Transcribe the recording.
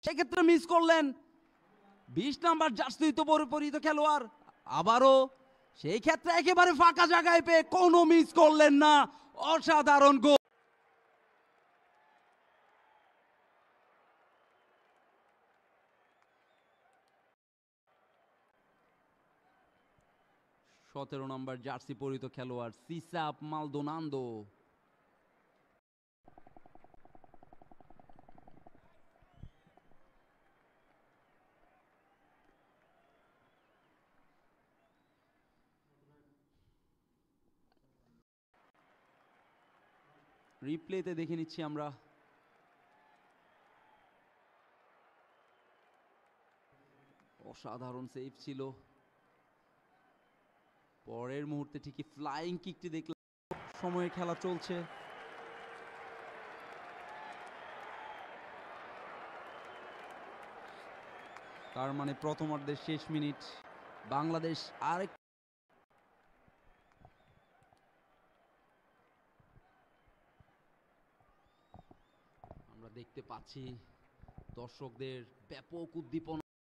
সেক্ষেত্রে মিস করলেন 20 number jersey তো পরিহিত খেলোয়াড়, আবারও সেই ক্ষেত্রে একেবারে ফাঁকা জায়গায় পেয়ে কোনো মিস করলেন না, অসাধারণ গোল। সতেরো নম্বর জার্সি পরিহিত খেলোয়াড় সিসাপ মালদোনান্দো। রিপ্লেতে দেখে নিচ্ছি আমরা। অসাধারণ সেভ ছিল। পরের মুহূর্তে ঠিকই ফ্লাইং কিকটি দেখলাম। সময়ে খেলা চলছে। তার মানে প্রথমার্ধের শেষ মিনিট, বাংলাদেশ আরেক আমরা দেখতে পাচ্ছি দর্শকদের ব্যাপক উদ্দীপনা।